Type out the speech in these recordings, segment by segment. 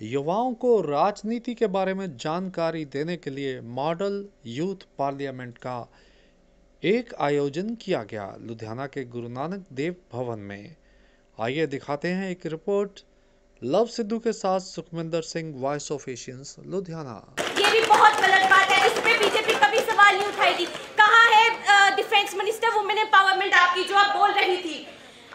युवाओं को राजनीति के बारे में जानकारी देने के लिए मॉडल यूथ पार्लियामेंट का एक आयोजन किया गया लुधियाना के गुरु नानक देव भवन में। आइए दिखाते हैं एक रिपोर्ट लव सिद्धू के साथ Sukhwinder Singh, voice of Asians, Ludhiana. ये भी बहुत गलत बात है, इस पे बीजेपी कभी सवाल नहीं उठाएगी। कहाँ है डिफेंस मिनिस्टर, वुमेन एम्पावरमेंट आपकी जो आप बोल रही थी।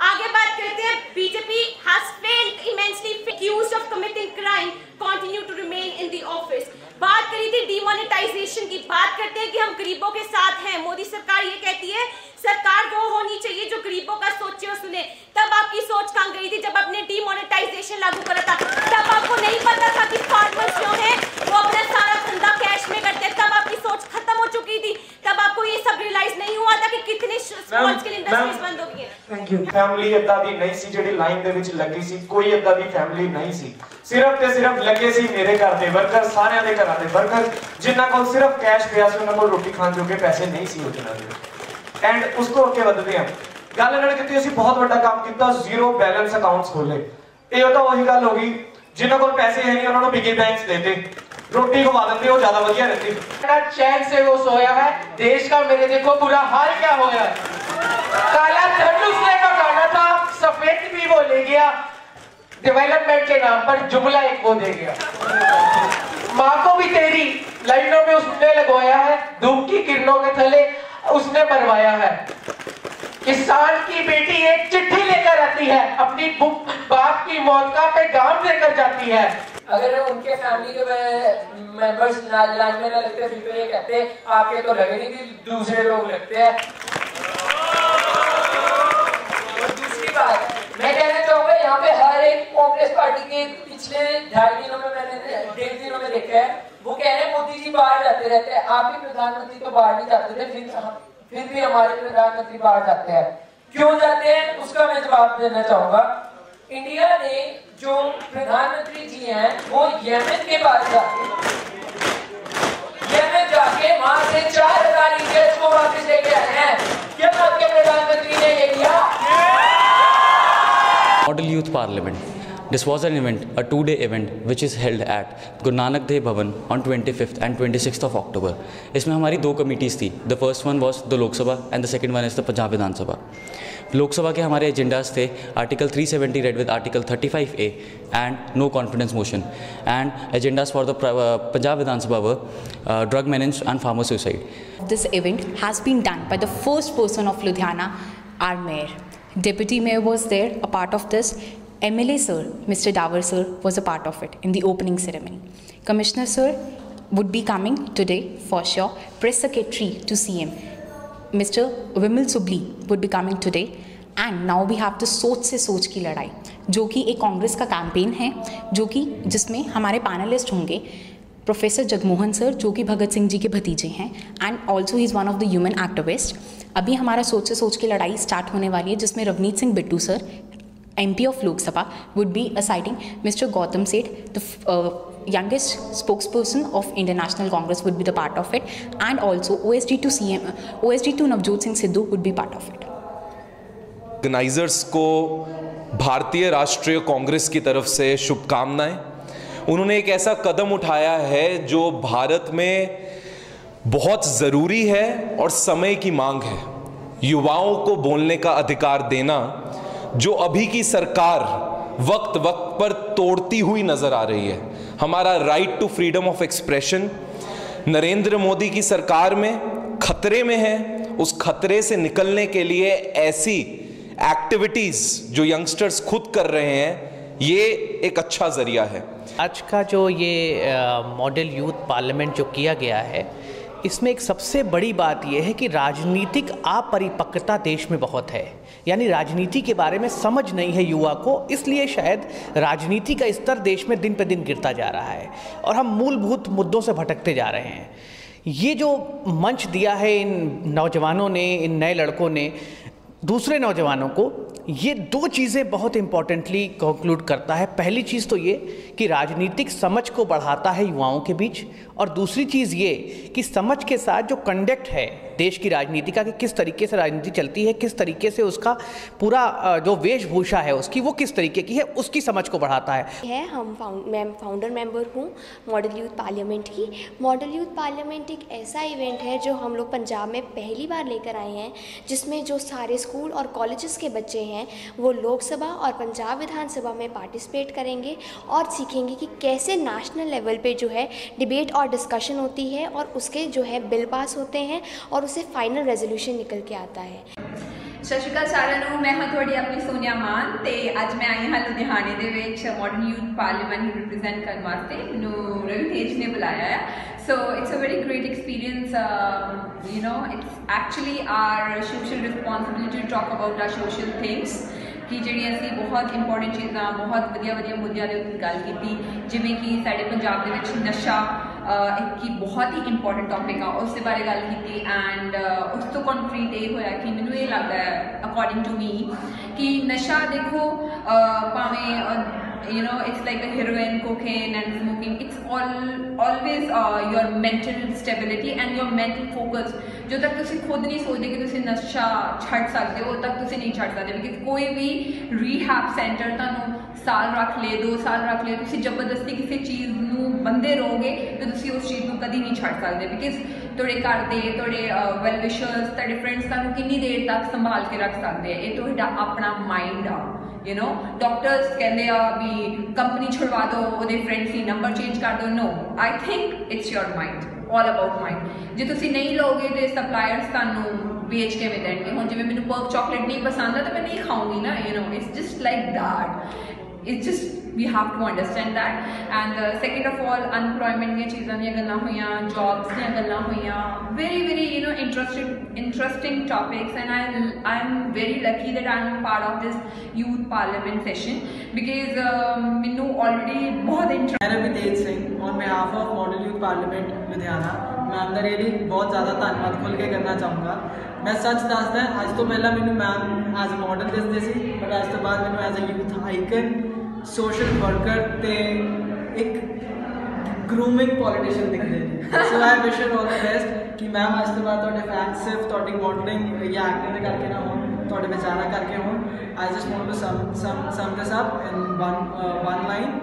आगे बात करते हैं, BJP has failed immensely, accused of committing crime, continue to remain in the office। बात करी थी डिमोनेटाइजेशन की, बात करते हैं कि हम गरीबों के साथ हैं। मोदी सरकार ये कहती है सरकार वो होनी चाहिए जो गरीबों का सोचे और सुने। तब आपकी सोच कहाँ गई थी जब आपने डिमोनेटाइजेशन लागू करा था? तब आपको नहीं पता था कि फार्मर्स जो हैं वो अपना सारा धंधा कैश में करते हैं। तब आपकी सोच खत्म हो चुकी थी। तब आपको ये सब रियलाइज नहीं हुआ था कि कितने स्मॉल स्केल इंडस्ट्रीज बंद हो गई हैं। Thank you. फैमिली इतना दी नहीं सी ਜਿਹੜੀ ਲਾਈਨ ਦੇ ਵਿੱਚ ਲੱਗੀ ਸੀ, ਕੋਈ ਇਦਾਂ ਦੀ ਫੈਮਿਲੀ ਨਹੀਂ ਸੀ। ਸਿਰਫ ਤੇ ਸਿਰਫ ਲੱਗੇ ਸੀ ਮੇਰੇ ਘਰ ਦੇ ਵਰਕਰ, ਸਾਰਿਆਂ ਦੇ ਘਰਾਂ ਦੇ ਵਰਕਰ, ਜਿਨ੍ਹਾਂ ਕੋਲ ਸਿਰਫ ਕੈਸ਼ ਪਿਆ ਸੀ, ਉਹਨਾਂ ਕੋਲ ਰੋਟੀ ਖਾਣ ਜੋਗੇ ਪੈਸੇ ਨਹੀਂ ਸੀ ਉਹਨਾਂ ਦੇ। ਐਂਡ ਉਸ ਤੋਂ ਅੱਗੇ ਵਧਦੇ ਹਾਂ, ਗੱਲ ਇਹਨਾਂ ਨੇ ਕੀਤੀ ਅਸੀਂ ਬਹੁਤ ਵੱਡਾ ਕੰਮ ਕੀਤਾ, ਜ਼ੀਰੋ ਬੈਲੈਂਸ ਅਕਾਊਂਟਸ ਖੋਲੇ। ਇਹ ਤਾਂ ਉਹੀ ਗੱਲ ਹੋ ਗਈ, ਜਿਨ੍ਹਾਂ ਕੋਲ ਪੈਸੇ ਹੈ ਨਹੀਂ ਉਹਨਾਂ ਨੂੰ ਪਿਗੀ ਬੈਂਕਸ देते, रोटी खवा देते हो, ज्यादा बढ़िया रहती। चैन से वो सोया है, देश का मेरे देखो बुरा हाल क्या हो गया। काला धन उसने का गाना था, सफेद भी वो ले गया, डेवलपमेंट के नाम पर जुमला एक वो दे गया। माँ को भी तेरी लाइनों में उसने लगवाया है, धूप की किरणों के थले उसने मरवाया है। किसान की बेटी एक चिट्ठी लेकर आती है, अपनी बाप की मौत का पैगाम लेकर जाती है। अगर उनके फैमिली के मेंबर्स लाइन में न लगते, फिर तो ये कहते आपके तो लगे नहीं, दूसरे लोग लगते हैं। और दूसरी बात मैं कहना चाहूंगा, यहाँ पे हर एक कांग्रेस पार्टी के पिछले 2.5 दिनों में मैंने 1.5 दिनों में देखा है, वो कह रहे हैं मोदी जी बाहर जाते रहते हैं। आप ही प्रधानमंत्री तो बाहर नहीं जाते थे, फिर भी हमारे प्रधानमंत्री बाहर जाते हैं। क्यों जाते हैं उसका मैं जवाब देना चाहूंगा। इंडिया ने जो प्रधानमंत्री जी हैं वो यमन के पास जाके वहां से 4,000 इंडियंस को वापस लेके आए हैं। क्या आपके प्रधानमंत्री ने ये किया? Model Youth Parliament. This was an event, a 2-day event, which is held at Guru Nanak Dev Bhavan on 25th and 26th of October. इसमें हमारी 2 कमिटीज़ थी. The first one was the लोक सभा and the second one is the Punjab Vidhan Sabha. Lok Sabha के हमारे agendas थे article 370 read with article 35A and no confidence motion, and agendas for the Punjab Vidhansabha war drug manage and farmer suicide. This event has been done by the first person of Ludhiana, our mayor. Deputy mayor was there, a part of this. MLA sir, Mr. Dawar sir, was a part of it in the opening ceremony. Commissioner sir would be coming today for sure. Press secretary to CM, Mr. Vimal Subli, would be coming today. And now we have the सोच से सोच की लड़ाई, जो कि एक कांग्रेस का campaign है, जो कि जिसमें हमारे पैनलिस्ट होंगे प्रोफेसर जगमोहन सर, जो कि भगत सिंह जी के भतीजे हैं, and also he is one of the human activist. अभी हमारा सोच से सोच की लड़ाई स्टार्ट होने वाली है, जिसमें Ravneet Singh Bittu sir, MP of Lok Sabha, would be assigning Mr. Gautam Seth, the youngest spokesperson of Indian National Congress, would be the part of it, and also OSD to CM, OSD to Navjot Singh Sidhu would be part of it. Organisers को भारतीय राष्ट्रीय कांग्रेस की तरफ से शुभकामनाएं। उन्होंने एक ऐसा कदम उठाया है जो भारत में बहुत ज़रूरी है और समय की मांग है। युवाओं को बोलने का अधिकार देना, जो अभी की सरकार वक्त वक्त पर तोड़ती हुई नजर आ रही है। हमारा right to freedom of expression Narendra Modi की सरकार में खतरे में है। उस खतरे से निकलने के लिए ऐसी एक्टिविटीज जो यंगस्टर्स खुद कर रहे हैं, ये एक अच्छा जरिया है। आज का जो ये मॉडल यूथ पार्लियामेंट जो किया गया है, इसमें एक सबसे बड़ी बात यह है कि राजनीतिक अपरिपक्वता देश में बहुत है। यानी राजनीति के बारे में समझ नहीं है युवा को, इसलिए शायद राजनीति का स्तर देश में दिन पे दिन गिरता जा रहा है और हम मूलभूत मुद्दों से भटकते जा रहे हैं। ये जो मंच दिया है इन नौजवानों ने, इन नए लड़कों ने, दूसरे नौजवानों को, ये दो चीज़ें बहुत इंपॉर्टेंटली कंक्लूड करता है। पहली चीज़ तो ये कि राजनीतिक समझ को बढ़ाता है युवाओं के बीच, और दूसरी चीज़ ये कि समझ के साथ जो कंडक्ट है देश की राजनीति का, कि किस तरीके से राजनीति चलती है, किस तरीके से उसका पूरा जो वेशभूषा है उसकी वो किस तरीके की है, उसकी समझ को बढ़ाता है। मैं फाउंडर मेंबर हूँ मॉडल यूथ पार्लियामेंट की। मॉडल यूथ पार्लियामेंट एक ऐसा इवेंट है जो हम लोग पंजाब में पहली बार लेकर आए हैं, जिसमें जो सारे स्कूल और कॉलेजेस के बच्चे हैं वो लोकसभा और पंजाब विधानसभा में पार्टिसिपेट करेंगे और सीखेंगे कि कैसे नेशनल लेवल पे जो है डिबेट और डिस्कशन होती है और उसके जो है बिल पास होते हैं और उसे फाइनल रेजोल्यूशन निकल के आता है। ਸਤਿ ਸ਼੍ਰੀ ਅਕਾਲ ਸਾਰਿਆਂ ਨੂੰ, ਮੈਂ ਹਾਂ ਤੁਹਾਡੀ ਆਪਣੀ ਸੋਨੀਆ ਮਾਨ ਤੇ ਅੱਜ ਮੈਂ ਆਈ ਹਾਂ ਲੁਧਿਆਣੇ ਦੇ ਵਿੱਚ ਮਾਡਰਨ ਯੂਥ ਪਾਰਲੀਮੈਂਟ ਨੂੰ ਰਿਪਰੈਜ਼ੈਂਟ ਕਰਨ ਵਾਸਤੇ। ਮੈਨੂੰ ਰਵੀ ਤੇਜ ਨੇ ਬੁਲਾਇਆ ਹੈ। So it's a very great experience. You know it's actually our social responsibility to talk about our social things, कि जिहड़ियां असीं बहुत इंपॉर्टेंट चीज़ां बहुत वधिया मुद्दिआं दे उत्ते गल कीती, जिवें कि साडे पंजाब दे विच नशा एक की बहुत ही इंपॉर्टेंट टॉपिक आ, उस दे बारे गल कीती। एंड उस तो कॉन्क्रीट ये होया कि मैनूं ये लगदा है अकॉर्डिंग टू मी कि नशा देखो भावें you know it's like the heroin, cocaine and smoking, it's always your mental stability and your mental focus। जो तक तुसी खुद नहीं सोचते कि तुसी नशा छड़ सकते हो, तक तुसी नहीं छड़ सकते। बिकॉज कोई भी रीहैब सेंटर तुहानू साल रख ले, 2 साल रख ले, तुसी जबरदस्ती किसी चीज़ नू बंदे रहोगे तो तुसी उस चीज़ नू कदी नहीं छड़ सकते। बिकॉज तुहाडे घर दे, तुहाडे वेल विशर्स, तुहाडे फ्रेंड्स तुहानू कितनी देर तक संभाल के रख सकते हैं। ये तुहाडा अपना माइंड आ। यू नो डॉक्टर्स कहते हैं भी कंपनी छुड़वा दो, वो फ्रेंड्स की नंबर चेंज कर दो। No, I think it's your mind, all about mind. जो तुसी नहीं लोगे तो सप्लायर्स तुहानू बेच के में देंगे। हुण जिवें मैनूं पर्क चॉकलेट नहीं पसंद है तो मैं नहीं खाऊंगी ना। You know it's just like that. It's just we have to understand that। And second of all, unemployment ਦੀਆਂ ਚੀਜ਼ਾਂ ਦੀਆਂ ਗੱਲਾਂ ਹੋਈਆਂ, jobs ਦੀਆਂ ਗੱਲਾਂ ਹੋਈਆਂ, very you know interesting topics। and I'm very lucky that I'm part of this youth parliament session because ਮੈਨੂੰ already बहुत interest। मैं Ravi Tej Singh on behalf of model youth parliament Ludhiana ma'am ਦਾ really बहुत ज़्यादा ਧੰਨਵਾਦ ਖੁੱਲ੍ਹ ਕੇ ਕਰਨਾ ਚਾਹੂँਗਾ। मैं सच दसदा, अज तो पहला मैनू मैम एज अ मॉडल दसदे सी, बट अज तो बाद मैनू as a youth icon, social worker ते एक ग्रूमिंग पॉलिटिशियन दिखते हैं। So I wish you all the best कि मैम अज तो बाद तुहाडे फैंस सिर्फ तुहाडी मॉडलिंग या एक्टिंग दे करके ना होण, तुहाडे विचारां करके होण। I just want to sum this up in one line,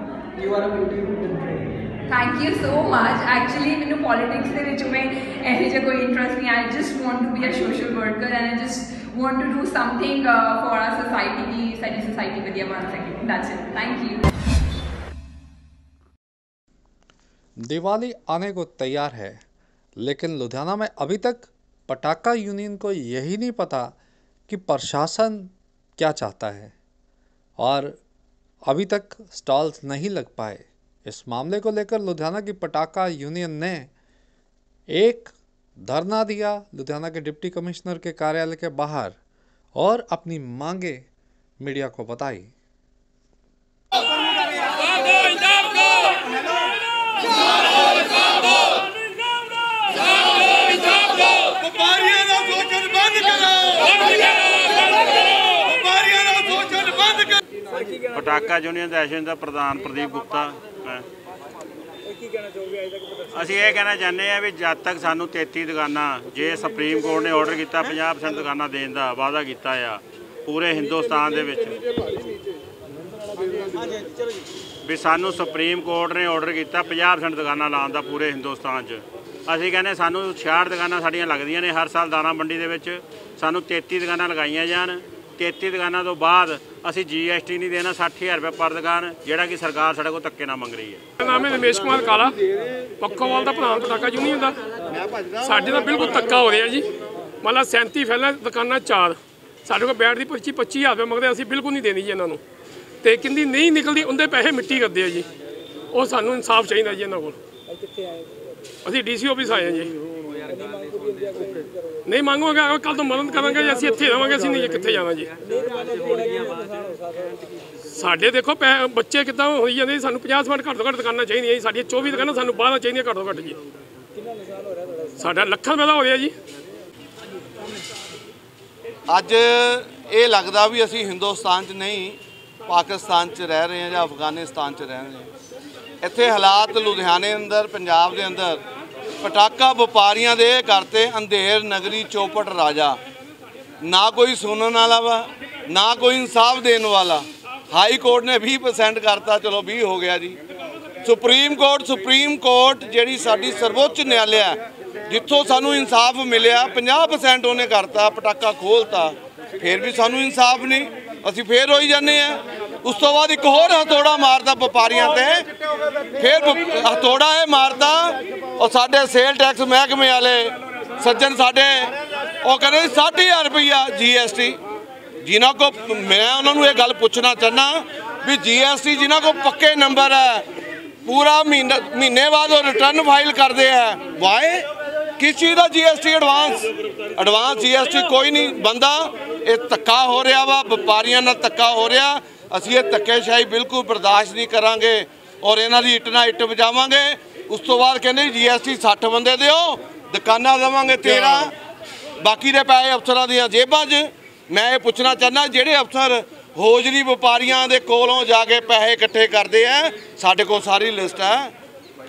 you are a beauty with brain। Thank you so much. Actually मैंने पॉलिटिक्स के विच में ऐसे जो कोई इंटरेस्ट नहीं। I just want to be a social worker and I just want to do something for our society की साडी सोसाइटी वधिया बन सके। That's it, thank you. Diwali आने को तैयार है, लेकिन लुधियाना में अभी तक पटाखा यूनियन को यही नहीं पता कि प्रशासन क्या चाहता है और अभी तक स्टॉल्स नहीं लग पाए। इस मामले को लेकर लुधियाना की पटाखा यूनियन ने एक धरना दिया लुधियाना के डिप्टी कमिश्नर के कार्यालय के बाहर और अपनी मांगे मीडिया को बताई। पटाखा यूनियन एसोसिएशन का प्रधान प्रदीप गुप्ता। ਅਸੀਂ ਇਹ ਕਹਿਣਾ ਚਾਹੁੰਦੇ ਹਾਂ ਵੀ ਜਦ ਤੱਕ ਸਾਨੂੰ 33 ਦੁਕਾਨਾਂ, ਜੇ ਸੁਪਰੀਮ ਕੋਰਟ ਨੇ ਆਰਡਰ ਕੀਤਾ 50% ਦੁਕਾਨਾਂ ਦੇਣ ਦਾ ਵਾਅਦਾ ਕੀਤਾ ਆ ਪੂਰੇ ਹਿੰਦੁਸਤਾਨ ਦੇ ਵਿੱਚ, ਵੀ ਸਾਨੂੰ ਸੁਪਰੀਮ ਕੋਰਟ ਨੇ ਆਰਡਰ ਕੀਤਾ 50% ਦੁਕਾਨਾਂ ਲਾਉਣ ਦਾ ਪੂਰੇ ਹਿੰਦੁਸਤਾਨ 'ਚ। ਅਸੀਂ ਕਹਿੰਦੇ ਸਾਨੂੰ 66 ਦੁਕਾਨਾਂ ਸਾਡੀਆਂ ਲੱਗਦੀਆਂ ਨੇ ਹਰ ਸਾਲ ਦਾਣਾ ਮੰਡੀ ਦੇ ਵਿੱਚ, ਸਾਨੂੰ 33 ਦੁਕਾਨਾਂ ਲਗਾਈਆਂ ਜਾਣ। 33 ਦੁਕਾਨਾਂ ਤੋਂ ਬਾਅਦ ਅਸੀਂ GST नहीं देना 60,000 रुपये पर दुकान, ਜਿਹੜਾ कि सरकार ਸਾਡੇ ਕੋਲ ਧੱਕੇ ਨਾਲ ਮੰਗ ਰਹੀ ਹੈ। ਮੇਰਾ ਨਾਮ ਹੈ ਰਮੇਸ਼ ਕੁਮਾਰ ਕਾਲਾ, ਪੱਖੋਵਾਲ ਦਾ ਪ੍ਰਧਾਨ ਪਟਾਕਾ ਯੂਨੀਅਨ ਦਾ। ਸਾਡੇ ਨਾਲ ਬਿਲਕੁਲ ਧੱਕਾ ਹੋ ਰਿਹਾ ਜੀ। ਮਤਲਬ 37 ਫੈਲਾ ਦੁਕਾਨਾਂ 4, ਸਾਡੇ ਕੋਲ ਬੈਠ ਦੀ 25,000 ਰੁਪਏ ਮੰਗਦੇ, ਅਸੀਂ ਬਿਲਕੁਲ ਨਹੀਂ ਦੇਣੀ ਜੀ ਇਹਨਾਂ ਨੂੰ। ਤੇ ਕਿੰਦੀ ਨਹੀਂ ਨਿਕਲਦੀ ਉਹਦੇ ਪੈਸੇ ਮਿੱਟੀ ਕਰਦੇ ਆ ਜੀ। ਉਹ ਸਾਨੂੰ ਇਨਸਾਫ ਚਾਹੀਦਾ ਜੀ ਇਹਨਾਂ ਕੋਲ। ਅਸੀਂ DC ਆਫਿਸ ਆਏ ਹਾਂ ਜੀ। नहीं मांगोगे कल तो मदद करेंगे जी, असं इतने रहांगे, असं नहीं कितने जाना जी। साढ़े देखो बच्चे कितना हो जाते, सू 50% घट तो घट दुकाना चाहिए। साढ़िया 24 दुकाना सू 12 चाहिए घट तो घट जी। साढ़ा लाखों रुपये का हो रहा जी। ਅੱਜ ਇਹ ਲੱਗਦਾ ਵੀ ਅਸੀਂ ਹਿੰਦੁਸਤਾਨ 'ਚ ਨਹੀਂ ਪਾਕਿਸਤਾਨ 'ਚ ਰਹਿ ਰਹੇ ਹਾਂ ਜਾਂ ਅਫਗਾਨਿਸਤਾਨ 'ਚ ਰਹਿ ਰਹੇ ਹਾਂ। ਇੱਥੇ ਹਾਲਾਤ ਲੁਧਿਆਣੇ ਅੰਦਰ ਪੰਜਾਬ ਦੇ ਅੰਦਰ ਪਟਾਕਾ ਵਪਾਰੀਆਂ ਦੇ ਕਰਤੇ ਅੰਧੇਰ ਨਗਰੀ ਚੌਪਟ ਰਾਜਾ, ਨਾ ਕੋਈ ਸੁਣਨ ਵਾਲਾ ਵਾ ਨਾ ਕੋਈ ਇਨਸਾਫ ਦੇਣ ਵਾਲਾ। ਹਾਈ ਕੋਰਟ ਨੇ 20% ਕਰਤਾ, ਚਲੋ 20 ਹੋ ਗਿਆ ਜੀ। ਸੁਪਰੀਮ ਕੋਰਟ ਜਿਹੜੀ ਸਾਡੀ ਸਰਵੋੱਚ ਨਿਆਲਿਆ ਜਿੱਥੋਂ ਸਾਨੂੰ ਇਨਸਾਫ ਮਿਲਿਆ 50% ਉਹਨੇ ਕਰਤਾ, ਪਟਾਕਾ ਖੋਲਤਾ, ਫਿਰ ਵੀ ਸਾਨੂੰ ਇਨਸਾਫ ਨਹੀਂ, ਅਸੀਂ ਫੇਰ ਹੋਈ ਜਾਂਦੇ ਆ। ਉਸ ਤੋਂ ਬਾਅਦ ਇੱਕ ਹੋਰ ਹਥੌੜਾ ਮਾਰਦਾ ਵਪਾਰੀਆਂ ਤੇ, ਫਿਰ ਹਥੌੜਾ ਇਹ ਮਾਰਦਾ ਉਹ ਸਾਡੇ ਸੇਲ ਟੈਕਸ ਮਹਿਕਮੇ ਵਾਲੇ ਸੱਜਣ ਸਾਡੇ, ਉਹ ਕਹਿੰਦੇ 60,000 ਰੁਪਈਆ GST। ਜਿਨ੍ਹਾਂ ਕੋ ਮੈਂ ਉਹਨਾਂ ਨੂੰ ਇਹ ਗੱਲ ਪੁੱਛਣਾ ਚਾਹੁੰਦਾ ਵੀ GST ਜਿਨ੍ਹਾਂ ਕੋ ਪੱਕੇ ਨੰਬਰ ਹੈ, ਪੂਰਾ ਮਹੀਨੇ ਬਾਅਦ ਉਹ ਰਿਟਰਨ ਫਾਈਲ ਕਰਦੇ ਹੈ, ਵਾਏ ਕਿਸ ਚੀਜ਼ ਦਾ GST ਐਡਵਾਂਸ GST ਕੋਈ ਨਹੀਂ ਬੰਦਾ। ਇਹ ਧੱਕਾ ਹੋ ਰਿਹਾ ਵਾ, ਵਪਾਰੀਆਂ ਨਾਲ ਧੱਕਾ ਹੋ ਰਿਹਾ। ਅਸੀਂ ਇਹ ਧੱਕੇਸ਼ਾਹੀ ਬਿਲਕੁਲ ਬਰਦਾਸ਼ਤ ਨਹੀਂ ਕਰਾਂਗੇ ਔਰ ਇਹਨਾਂ ਦੀ ਇੱਟ ਨਾਲ ਇੱਟ ਵਜਾਵਾਂਗੇ। ਉਸ ਤੋਂ ਬਾਅਦ ਕਹਿੰਦੇ GST 60 ਬੰਦੇ ਦਿਓ, ਦੁਕਾਨਾਂ ਦੇਵਾਂਗੇ 13, ਬਾਕੀ ਦੇ ਪੈਸੇ ਅਫਸਰਾਂ ਦੀਆਂ ਜੇਬਾਂ 'ਚ। ਮੈਂ ਇਹ ਪੁੱਛਣਾ ਚਾਹੁੰਦਾ ਜਿਹੜੇ ਅਫਸਰ ਹੋਜਰੀ ਵਪਾਰੀਆਂ ਦੇ ਕੋਲੋਂ ਜਾ ਕੇ ਪੈਸੇ ਇਕੱਠੇ ਕਰਦੇ ਆ, ਸਾਡੇ ਕੋਲ ਸਾਰੀ ਲਿਸਟ ਹੈ,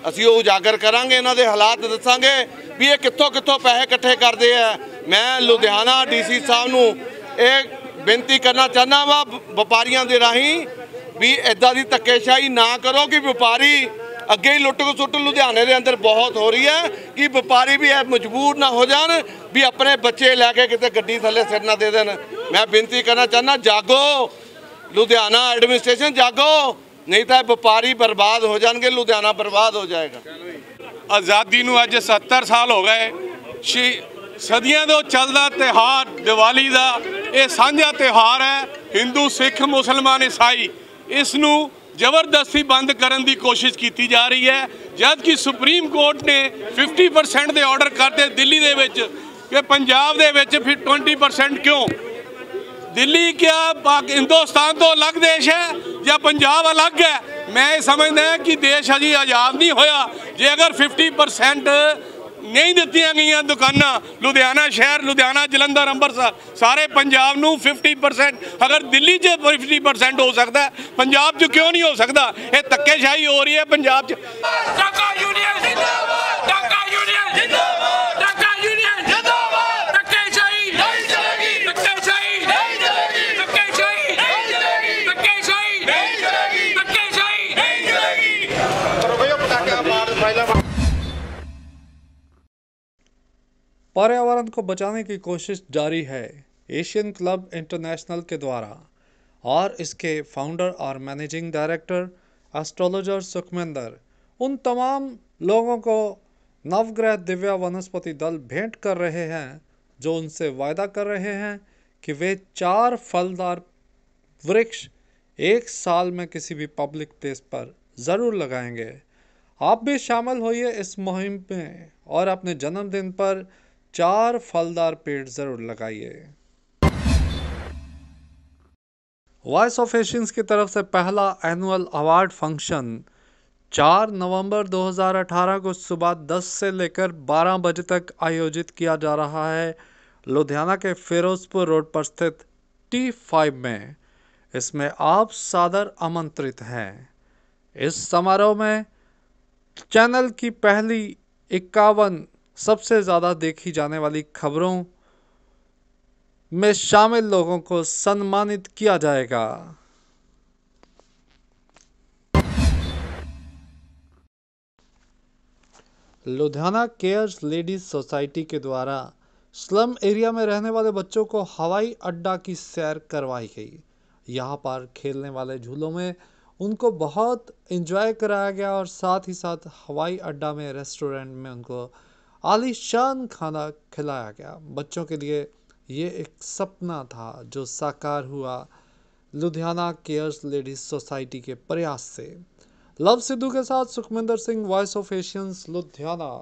ਅਸੀਂ ਉਹ ਉਜਾਗਰ ਕਰਾਂਗੇ, ਇਹਨਾਂ ਦੇ ਹਾਲਾਤ ਦੱਸਾਂਗੇ ਵੀ ਇਹ ਕਿੱਥੋਂ ਪੈਸੇ ਇਕੱਠੇ ਕਰਦੇ ਆ। ਮੈਂ ਲੁਧਿਆਣਾ DC ਸਾਹਿਬ ਨੂੰ ਇਹ ਬੇਨਤੀ ਕਰਨਾ ਚਾਹੁੰਦਾ ਵਾ ਵਪਾਰੀਆਂ ਦੇ ਰਾਹੀਂ ਵੀ ਇੱਦਾਂ ਦੀ ਧੱਕੇਸ਼ਾਹੀ ਨਾ ਕਰੋ ਕਿ ਵਪਾਰੀ ਅੱਗੇ ਹੀ ਲੁੱਟ ਖਸੁੱਟ ਲੁਧਿਆਣੇ ਦੇ ਅੰਦਰ ਬਹੁਤ ਹੋ ਰਹੀ ਹੈ ਕਿ ਵਪਾਰੀ ਵੀ ਇਹ ਮਜਬੂਰ ਨਾ ਹੋ ਜਾਣ ਵੀ ਆਪਣੇ ਬੱਚੇ ਲੈ ਕੇ ਕਿਤੇ ਗੱਡੀ ਥੱਲੇ ਸਿਰ ਨਾ ਦੇ ਦੇਣ। ਮੈਂ ਬੇਨਤੀ ਕਰਨਾ ਚਾਹੁੰਦਾ ਜਾਗੋ, ਲੁਧਿਆਣਾ ਐਡਮਿਨਿਸਟ੍ਰੇਸ਼ਨ ਜਾਗੋ, ਨਹੀਂ ਤਾਂ ਵਪਾਰੀ ਬਰਬਾਦ ਹੋ ਜਾਣਗੇ, ਲੁਧਿਆਣਾ ਬਰਬਾਦ ਹੋ ਜਾਏਗਾ। ਆਜ਼ਾਦੀ ਨੂੰ ਅੱਜ 70 ਸਾਲ ਹੋ ਗਏ। ਸਦੀਆਂ ਤੋਂ ਚੱਲਦਾ ਤਿਉਹਾਰ ਦੀਵਾਲੀ ਦਾ ਇਹ ਸਾਂਝਾ ਤਿਉਹਾਰ ਹੈ, ਹਿੰਦੂ ਸਿੱਖ ਮੁਸਲਮਾਨ ਈਸਾਈ। ਇਸ ਨੂੰ ਜ਼ਬਰਦਸਤੀ ਬੰਦ ਕਰਨ ਦੀ ਕੋਸ਼ਿਸ਼ ਕੀਤੀ ਜਾ ਰਹੀ ਹੈ, ਜਦ ਕਿ ਸੁਪਰੀਮ ਕੋਰਟ ਨੇ 50% ਦੇ ਆਰਡਰ ਕਰਤੇ ਦਿੱਲੀ ਦੇ ਵਿੱਚ ਕਿ ਪੰਜਾਬ ਦੇ ਵਿੱਚ ਫਿਰ 20% ਕਿਉਂ? ਦਿੱਲੀ क्या हिंदुस्तान तो अलग देश है या पंजाब अलग है? मैं समझदा कि देश अजी आज़ाद नहीं होया जे अगर 50% नहीं दित्तियां गईयां दुकानां, लुधियाना शहर, लुधियाना जलंधर अंबरसर सारे पंजाब नूं 50%, अगर दिल्ली च 50% हो सकता है, पंजाब च क्यों नहीं हो सकता? ये धक्केशाही हो रही है पंजाब च। पर्यावरण को बचाने की कोशिश जारी है एशियन क्लब इंटरनेशनल के द्वारा, और इसके फाउंडर और मैनेजिंग डायरेक्टर एस्ट्रोलॉजर सुखमिंदर उन तमाम लोगों को नवग्रह दिव्या वनस्पति दल भेंट कर रहे हैं जो उनसे वायदा कर रहे हैं कि वे 4 फलदार वृक्ष 1 साल में किसी भी पब्लिक प्लेस पर ज़रूर लगाएंगे। आप भी शामिल होइए इस मुहिम में और अपने जन्मदिन पर 4 फलदार पेड़ ज़रूर लगाइए। वॉइस ऑफ एशियंस की तरफ से पहला एनुअल अवार्ड फंक्शन 4 नवंबर 2018 को सुबह 10 से लेकर 12 बजे तक आयोजित किया जा रहा है लुधियाना के फिरोजपुर रोड पर स्थित T5 में। इसमें आप सादर आमंत्रित हैं। इस समारोह में चैनल की पहली 51 सबसे ज़्यादा देखी जाने वाली खबरों में शामिल लोगों को सम्मानित किया जाएगा। लुधियाना केयर्स लेडीज सोसाइटी के द्वारा स्लम एरिया में रहने वाले बच्चों को हवाई अड्डा की सैर करवाई गई। यहाँ पर खेलने वाले झूलों में उनको बहुत एंजॉय कराया गया और साथ ही साथ हवाई अड्डा में रेस्टोरेंट में उनको आलीशान खाना खिलाया गया। बच्चों के लिए ये एक सपना था जो साकार हुआ लुधियाना केयर्स लेडीज सोसाइटी के प्रयास से। लव सिद्धू के साथ Sukhminder Singh, voice of Asians, Ludhiana.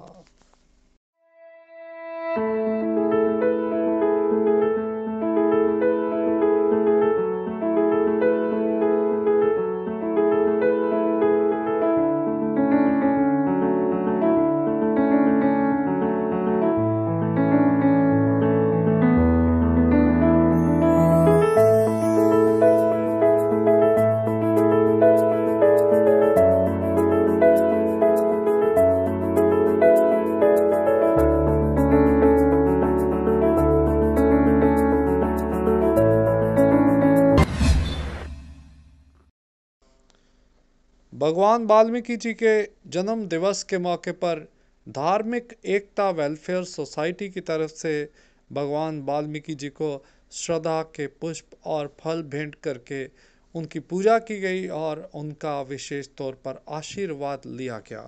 भगवान वाल्मीकि जी के जन्म दिवस के मौके पर धार्मिक एकता वेलफेयर सोसाइटी की तरफ से भगवान वाल्मीकि जी को श्रद्धा के पुष्प और फल भेंट करके उनकी पूजा की गई और उनका विशेष तौर पर आशीर्वाद लिया गया।